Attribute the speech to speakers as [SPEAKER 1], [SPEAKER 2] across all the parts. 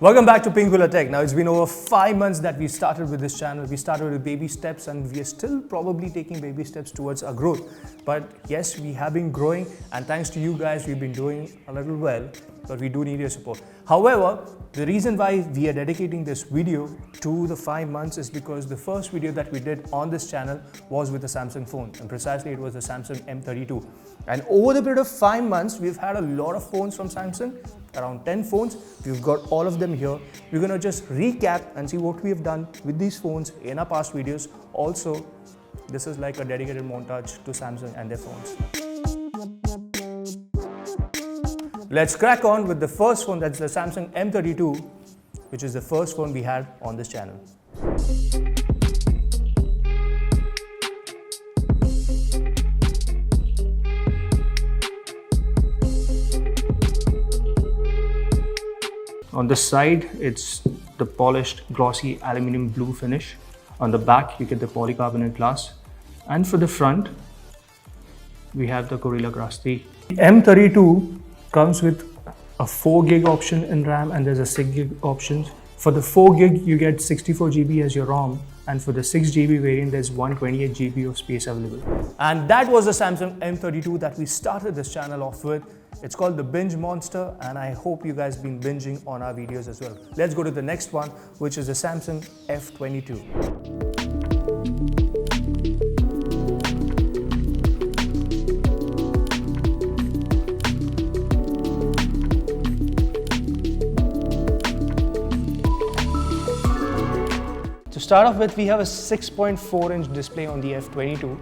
[SPEAKER 1] Welcome back to Pinkvilla Tech. Now it's been over 5 months that we started with this channel. We started with baby steps and we are still probably taking baby steps towards our growth. But yes, we have been growing and thanks to you guys, we've been doing a little well, but we do need your support. However, the reason why we are dedicating this video to the 5 months is because the first video that we did on this channel was with a Samsung phone, and precisely it was the Samsung M32. And over the period of 5 months, we've had a lot of phones from Samsung, around 10 phones. We've got all of them here. We're gonna just recap and see what we have done with these phones in our past videos. Also, this is like a dedicated montage to Samsung and their phones. Let's crack on with the first phone, that's the Samsung M32, which is the first phone we had on this channel. On the side, it's the polished glossy aluminum blue finish. On the back, you get the polycarbonate glass. And for the front, we have the Gorilla Glass 3. The M32 comes with a 4 gig option in RAM and there's a 6 gig option. For the 4 gig, you get 64 GB as your ROM, and for the 6 GB variant, there's 128 GB of space available. And that was the Samsung M32 that we started this channel off with. It's called the Binge Monster, and I hope you guys been binging on our videos as well. Let's go to the next one, which is the Samsung F22. To start off with, we have a 6.4-inch display on the F22,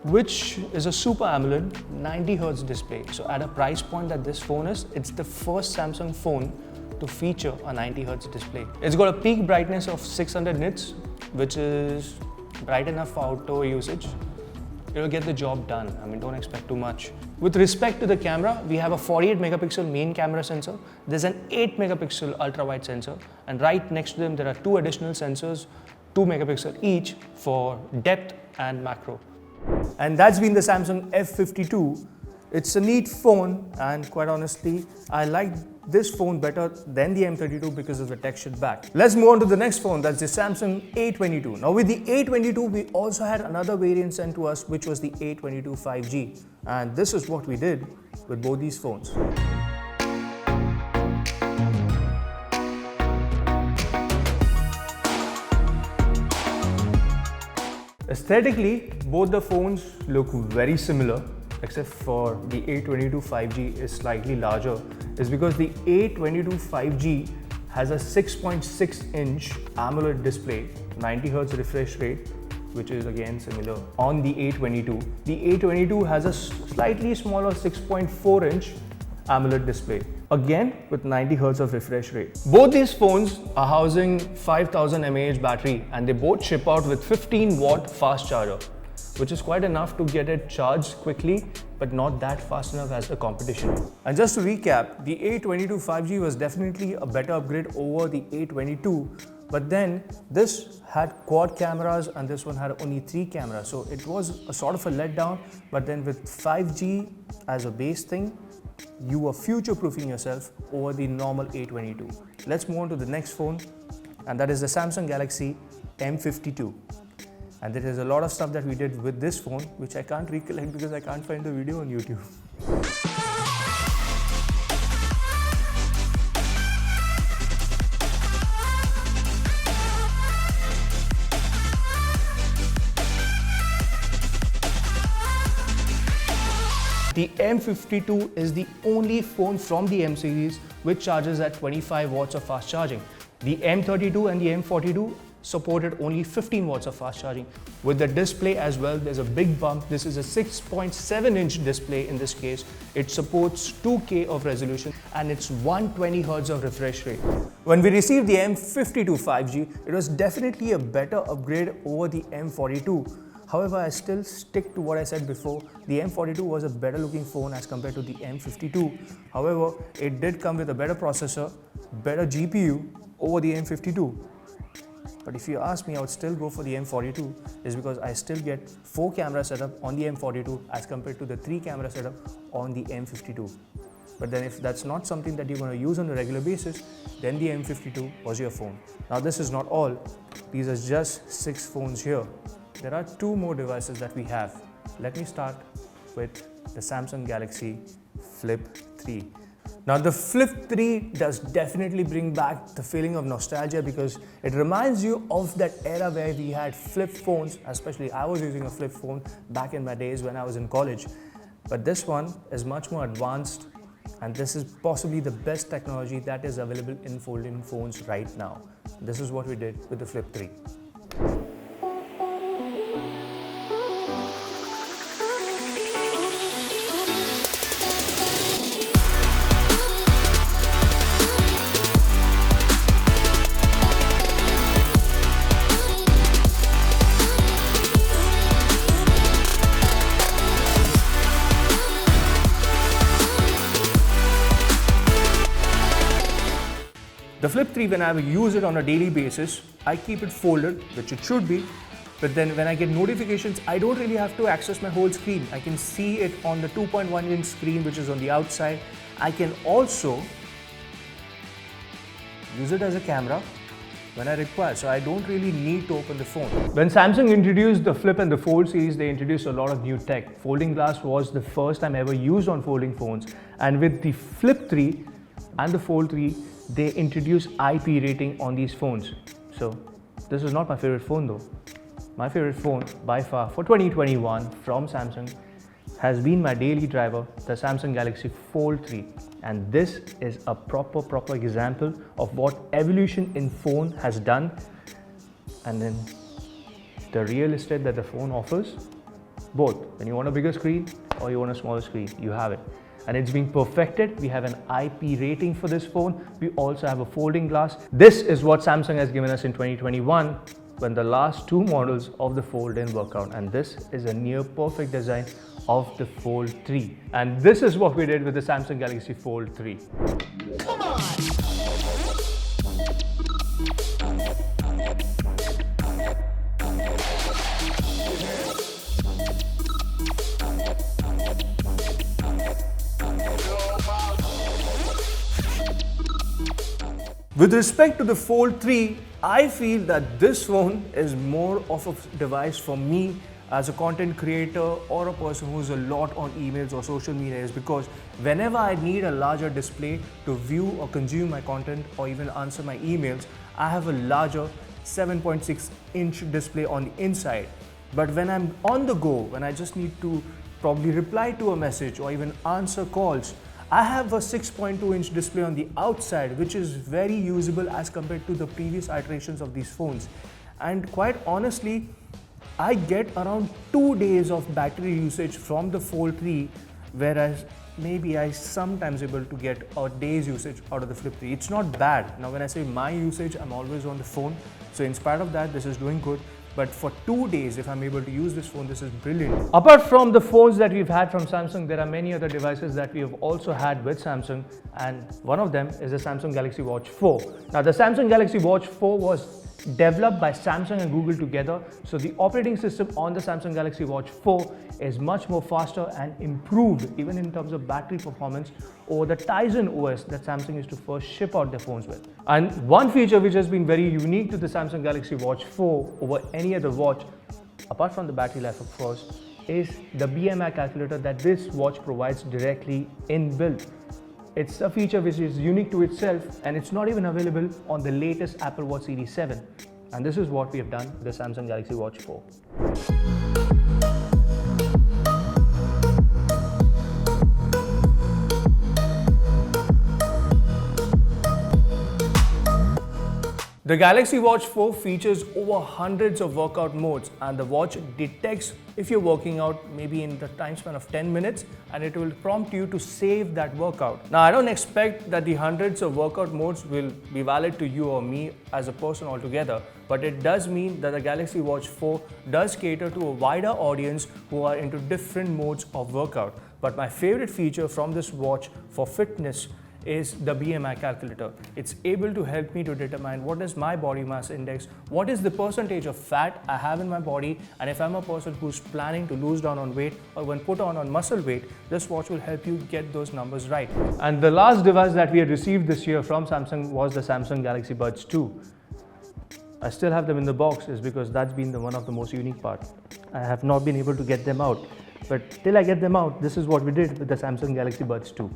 [SPEAKER 1] which is a Super AMOLED 90Hz display. So at a price point that this phone is, it's the first Samsung phone to feature a 90Hz display. It's got a peak brightness of 600 nits, which is bright enough for outdoor usage. It'll get the job done. I mean, don't expect too much. With respect to the camera, we have a 48 megapixel main camera sensor. There's an 8 megapixel ultra-wide sensor. And right next to them, there are 2 additional sensors, 2 megapixel each for depth and macro. And that's been the Samsung F52. It's a neat phone, and quite honestly, I like this phone better than the M32 because of the textured back. Let's move on to the next phone, that's the Samsung A22. Now with the A22, we also had another variant sent to us, which was the A22 5G. And this is what we did with both these phones. Aesthetically, both the phones look very similar, except for the A22 5G is slightly larger. It's because the A22 5G has a 6.6-inch AMOLED display, 90Hz refresh rate, which is again similar on the A22. The A22 has a slightly smaller 6.4-inch AMOLED display, again with 90 Hz of refresh rate. Both these phones are housing 5000 mAh battery, and they both ship out with 15-watt fast charger, which is quite enough to get it charged quickly, but not that fast enough as the competition. And just to recap, the A22 5G was definitely a better upgrade over the A22, but then this had quad cameras and this one had only 3 cameras. So it was a sort of a letdown, but then with 5G as a base thing, you are future-proofing yourself over the normal A22. Let's move on to the next phone, and that is the Samsung Galaxy M52. And there is a lot of stuff that we did with this phone, which I can't recollect because I can't find the video on YouTube. The M52 is the only phone from the M series which charges at 25 watts of fast charging. The M32 and the M42 supported only 15 watts of fast charging. With the display as well, there's a big bump. This is a 6.7-inch display in this case. It supports 2K of resolution and it's 120 Hz of refresh rate. When we received the M52 5G, it was definitely a better upgrade over the M42. However, I still stick to what I said before. The M42 was a better looking phone as compared to the M52. However, it did come with a better processor, better GPU over the M52. But if you ask me, I would still go for the M42, is because I still get 4 camera setup on the M42 as compared to the 3 camera setup on the M52. But then if that's not something that you're going to use on a regular basis, then the M52 was your phone. Now this is not all. These are just 6 phones here. There are 2 more devices that we have. Let me start with the Samsung Galaxy Flip 3. Now the Flip 3 does definitely bring back the feeling of nostalgia because it reminds you of that era where we had flip phones, especially I was using a flip phone back in my days when I was in college. But this one is much more advanced, and this is possibly the best technology that is available in folding phones right now. This is what we did with the Flip 3. The Flip 3, when I use it on a daily basis, I keep it folded, which it should be. But then when I get notifications, I don't really have to access my whole screen. I can see it on the 2.1-inch screen, which is on the outside. I can also use it as a camera when I require, so I don't really need to open the phone. When Samsung introduced the Flip and the Fold series, they introduced a lot of new tech. Folding glass was the first time ever used on folding phones. And with the Flip 3 and the Fold 3, they introduced IP rating on these phones. So this is not my favorite phone though. My favorite phone by far for 2021 from Samsung has been my daily driver, the Samsung Galaxy Fold 3. And this is a proper example of what evolution in phone has done. And then the real estate that the phone offers, both. When you want a bigger screen or you want a smaller screen, you have it. And it's being perfected. We have an IP rating for this phone. We also have a folding glass. This is what Samsung has given us in 2021 when the last 2 models of the Fold didn't work out. And this is a near perfect design of the Fold 3. And this is what we did with the Samsung Galaxy Fold 3. Come on! With respect to the Fold 3, I feel that this phone is more of a device for me as a content creator or a person who's a lot on emails or social media, is because whenever I need a larger display to view or consume my content or even answer my emails, I have a larger 7.6-inch display on the inside. But when I'm on the go, when I just need to probably reply to a message or even answer calls, I have a 6.2-inch display on the outside, which is very usable as compared to the previous iterations of these phones. And quite honestly, I get around 2 days of battery usage from the Fold 3, whereas maybe I sometimes able to get a day's usage out of the Flip 3. It's not bad. Now when I say my usage, I'm always on the phone. So in spite of that, this is doing good. But for 2 days, if I'm able to use this phone, this is brilliant. Apart from the phones that we've had from Samsung, there are many other devices that we have also had with Samsung. And one of them is the Samsung Galaxy Watch 4. Now the Samsung Galaxy Watch 4 was developed by Samsung and Google together. So the operating system on the Samsung Galaxy Watch 4 is much more faster and improved even in terms of battery performance over the Tizen OS that Samsung used to first ship out their phones with. And one feature which has been very unique to the Samsung Galaxy Watch 4 over any other watch, apart from the battery life of course, is the BMI calculator that this watch provides directly inbuilt. It's a feature which is unique to itself, and it's not even available on the latest Apple Watch Series 7. And this is what we have done with the Samsung Galaxy Watch 4. The Galaxy Watch 4 features over hundreds of workout modes, and the watch detects if you're working out maybe in the time span of 10 minutes, and it will prompt you to save that workout. Now I don't expect that the hundreds of workout modes will be valid to you or me as a person altogether, but it does mean that the Galaxy Watch 4 does cater to a wider audience who are into different modes of workout. But my favorite feature from this watch for fitness is the BMI calculator. It's able to help me to determine what is my body mass index, what is the percentage of fat I have in my body, and if I'm a person who's planning to lose down on weight or when put on muscle weight, this watch will help you get those numbers right. And the last device that we had received this year from Samsung was the Samsung Galaxy Buds 2. I still have them in the box is because that's been one of the most unique parts. I have not been able to get them out, but till I get them out, this is what we did with the Samsung Galaxy Buds 2.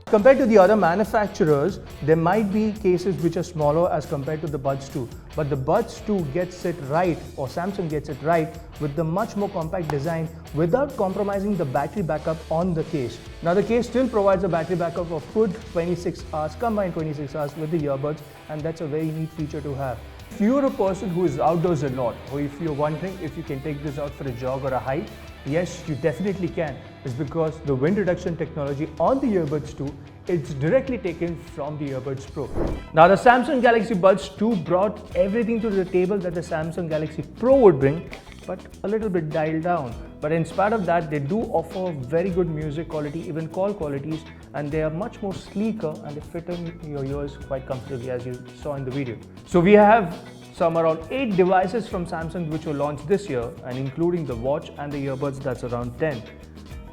[SPEAKER 1] Compared to the other manufacturers, there might be cases which are smaller as compared to the Buds 2. But the Buds 2 gets it right, or Samsung gets it right, with the much more compact design without compromising the battery backup on the case. Now the case still provides a battery backup of good 26 hours, combined 26 hours with the earbuds, and that's a very neat feature to have. If you're a person who is outdoors a lot, or if you're wondering if you can take this out for a jog or a hike, yes, you definitely can. It's because the wind reduction technology on the earbuds 2, it's directly taken from the earbuds Pro. Now the Samsung Galaxy Buds 2 brought everything to the table that the Samsung Galaxy Pro would bring, but a little bit dialed down. But in spite of that, they do offer very good music quality, even call qualities, and they are much more sleeker and they fit in your ears quite comfortably, as you saw in the video. So we have around 8 devices from Samsung which were launched this year, and including the watch and the earbuds, that's around 10.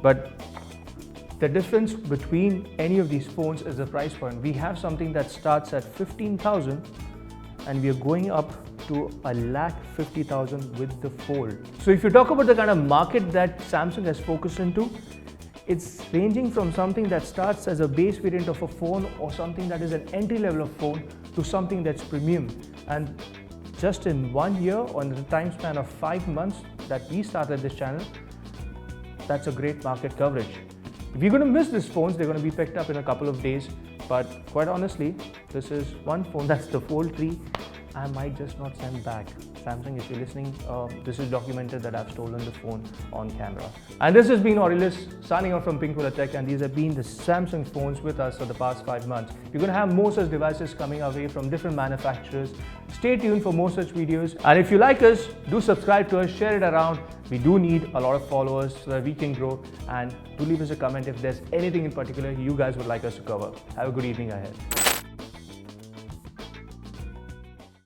[SPEAKER 1] But the difference between any of these phones is the price point. We have something that starts at 15,000 and we are going up to 1,50,000 with the Fold. So if you talk about the kind of market that Samsung has focused into, it's ranging from something that starts as a base variant of a phone or something that is an entry level of phone to something that's premium. And just in 1 year, or in the time span of 5 months that we started this channel, that's a great market coverage. If you're going to miss these phones, they're going to be picked up in a couple of days. But quite honestly, this is one phone, that's the Fold 3, I might just not send back. Samsung, if you're listening, this is documented that I've stolen the phone on camera. And this has been Aurelius signing off from Pinkvilla Tech, and these have been the Samsung phones with us for the past 5 months. You're going to have more such devices coming our way from different manufacturers. Stay tuned for more such videos. And if you like us, do subscribe to us, share it around. We do need a lot of followers so that we can grow. And do leave us a comment if there's anything in particular you guys would like us to cover. Have a good evening ahead.